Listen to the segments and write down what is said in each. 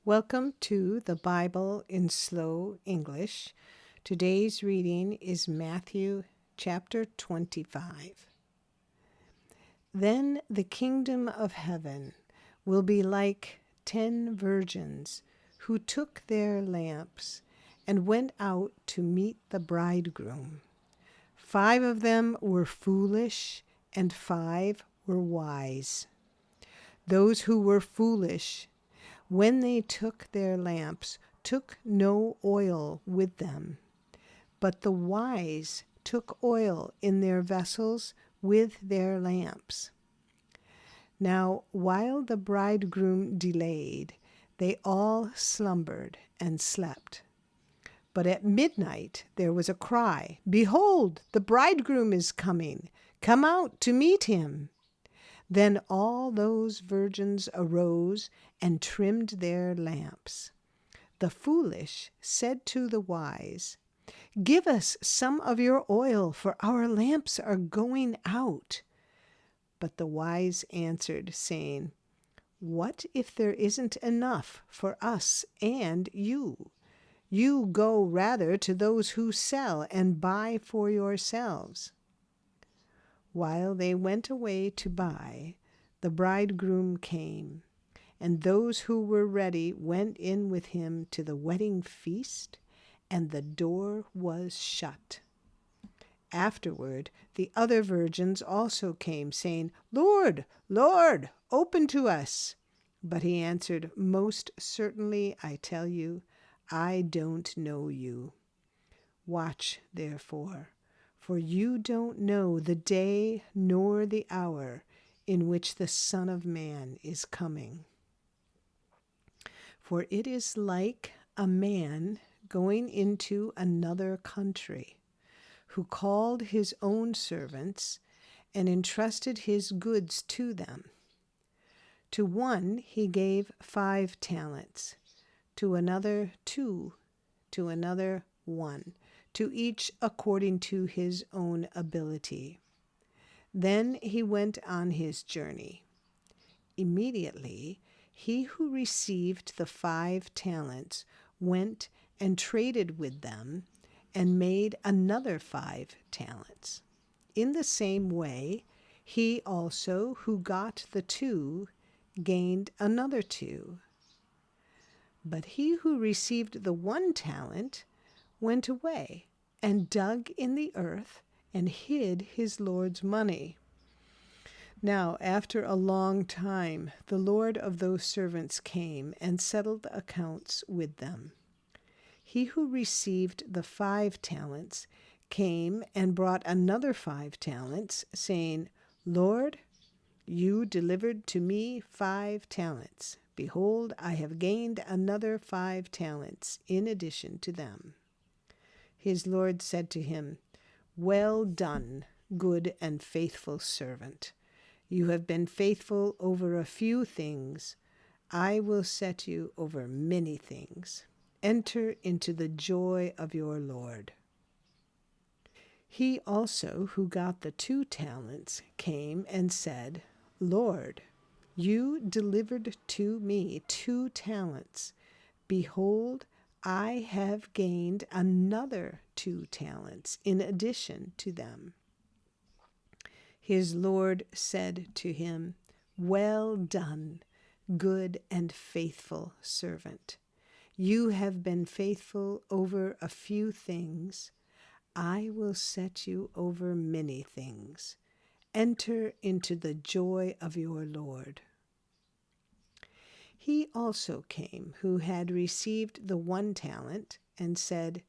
Welcome to the Bible in Slow English. Today's reading is Matthew chapter 25. Then the kingdom of heaven will be like 10 virgins who took their lamps and went out to meet the bridegroom. 5 of them were foolish and 5 were wise. Those who were foolish, when they took their lamps, took no oil with them. But the wise took oil in their vessels with their lamps. Now, while the bridegroom delayed, they all slumbered and slept. But at midnight there was a cry, "Behold, the bridegroom is coming! Come out to meet him!" Then all those virgins arose and trimmed their lamps. The foolish said to the wise, "Give us some of your oil, for our lamps are going out." But the wise answered, saying, "What if there isn't enough for us and you? You go rather to those who sell and buy for yourselves." While they went away to buy, the bridegroom came, and those who were ready went in with him to the wedding feast, and the door was shut. Afterward, the other virgins also came, saying, "Lord, Lord, open to us." But he answered, "Most certainly I tell you, I don't know you. Watch, therefore, for you don't know the day nor the hour in which the Son of Man is coming. For it is like a man going into another country, who called his own servants and entrusted his goods to them. To one he gave 5 talents, to another 2, to another 1, to each according to his own ability. Then he went on his journey. Immediately, he who received the 5 talents went and traded with them and made another 5 talents. In the same way, he also who got the 2 gained another 2. But he who received the 1 talent went away and dug in the earth and hid his Lord's money. Now, after a long time, the Lord of those servants came and settled accounts with them. He who received the 5 talents came and brought another 5 talents, saying, "Lord, you delivered to me 5 talents. Behold, I have gained another 5 talents in addition to them." His Lord said to him, "Well done, good and faithful servant. You have been faithful over a few things. I will set you over many things. Enter into the joy of your Lord." He also who got the 2 talents came and said, "Lord, you delivered to me 2 talents. Behold, I have gained another 2 talents in addition to them." His Lord said to him, "Well done, good and faithful servant. You have been faithful over a few things. I will set you over many things. Enter into the joy of your Lord." He also came who had received the 1 talent and said,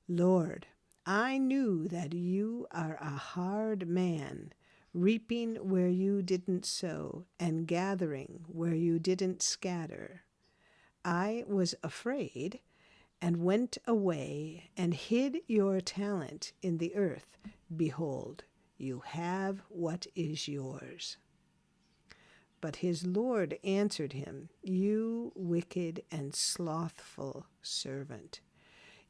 "Lord, I knew that you are a hard man, reaping where you didn't sow and gathering where you didn't scatter. I was afraid and went away and hid your talent in the earth. Behold, you have what is yours." But his Lord answered him, "You wicked and slothful servant,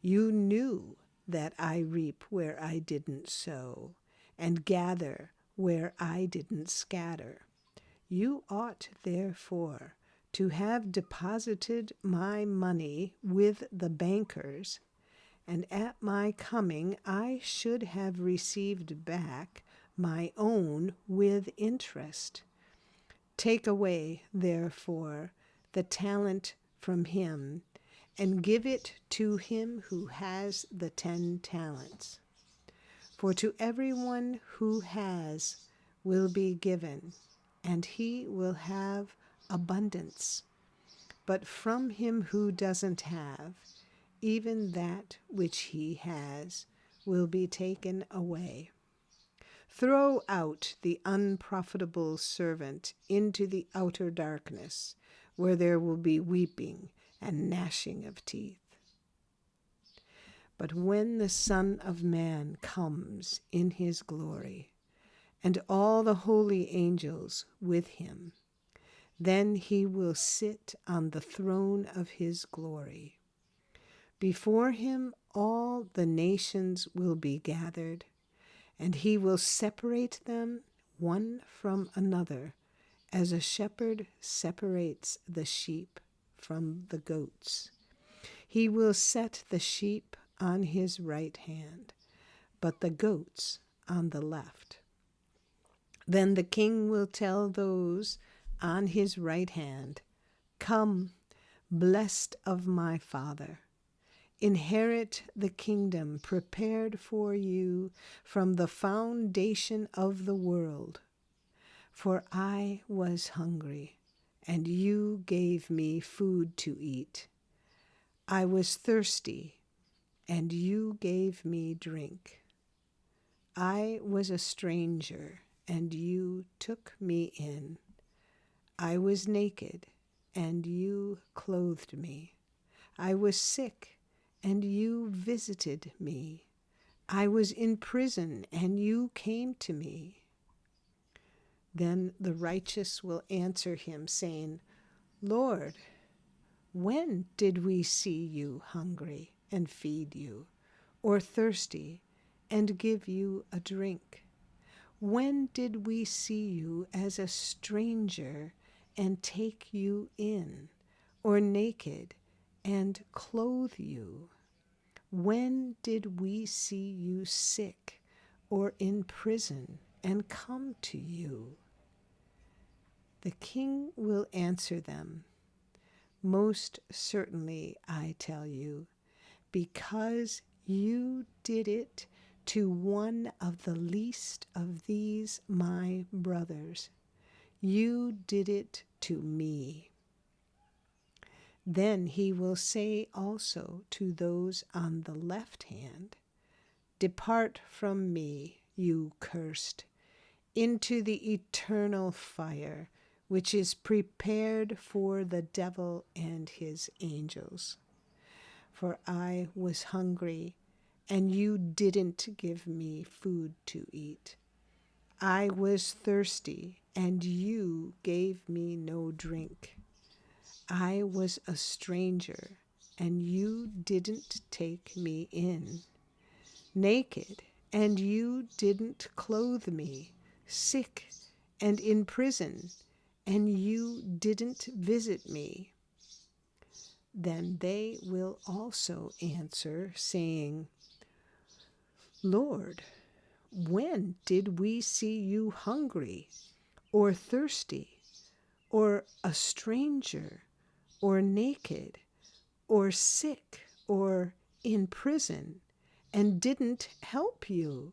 you knew that I reap where I didn't sow and gather where I didn't scatter. You ought, therefore, to have deposited my money with the bankers, and at my coming I should have received back my own with interest. Take away, therefore, the talent from him, and give it to him who has the 10 talents. For to everyone who has will be given, and he will have abundance. But from him who doesn't have, even that which he has will be taken away. Throw out the unprofitable servant into the outer darkness, where there will be weeping and gnashing of teeth. But when the Son of Man comes in his glory, and all the holy angels with him, then he will sit on the throne of his glory. Before him all the nations will be gathered, and he will separate them one from another, as a shepherd separates the sheep from the goats. He will set the sheep on his right hand, but the goats on the left. Then the king will tell those on his right hand, "Come, blessed of my Father, inherit the kingdom prepared for you from the foundation of the world. For I was hungry, and you gave me food to eat. I was thirsty, and you gave me drink. I was a stranger, and you took me in. I was naked, and you clothed me. I was sick, and you visited me. I was in prison, and you came to me." Then the righteous will answer him, saying, "Lord, when did we see you hungry and feed you, or thirsty and give you a drink? When did we see you as a stranger and take you in, or naked and clothe you? When did we see you sick or in prison and come to you?" The king will answer them, "Most certainly I tell you, because you did it to one of the least of these my brothers, you did it to me." Then he will say also to those on the left hand, "Depart from me, you cursed, into the eternal fire, which is prepared for the devil and his angels. For I was hungry, and you didn't give me food to eat. I was thirsty, and you gave me no drink. I was a stranger, and you didn't take me in. Naked, and you didn't clothe me. Sick and in prison, and you didn't visit me." Then they will also answer, saying, "Lord, when did we see you hungry, or thirsty, or a stranger, or naked, or sick, or in prison, and didn't help you?"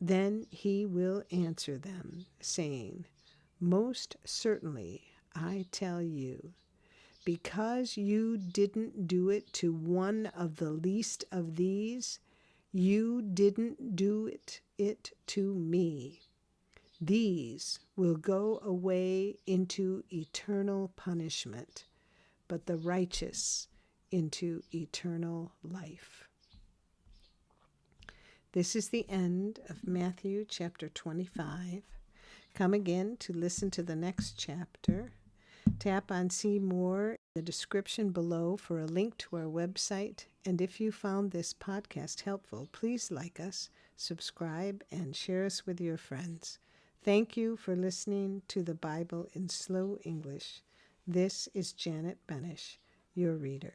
Then he will answer them, saying, "Most certainly I tell you, because you didn't do it to one of the least of these, you didn't do it to me." These will go away into eternal punishment, but the righteous into eternal life. This is the end of Matthew chapter 25. Come again to listen to the next chapter. Tap on See More in the description below for a link to our website. And if you found this podcast helpful, please like us, subscribe, and share us with your friends. Thank you for listening to the Bible in Slow English. This is Janet Benish, your reader.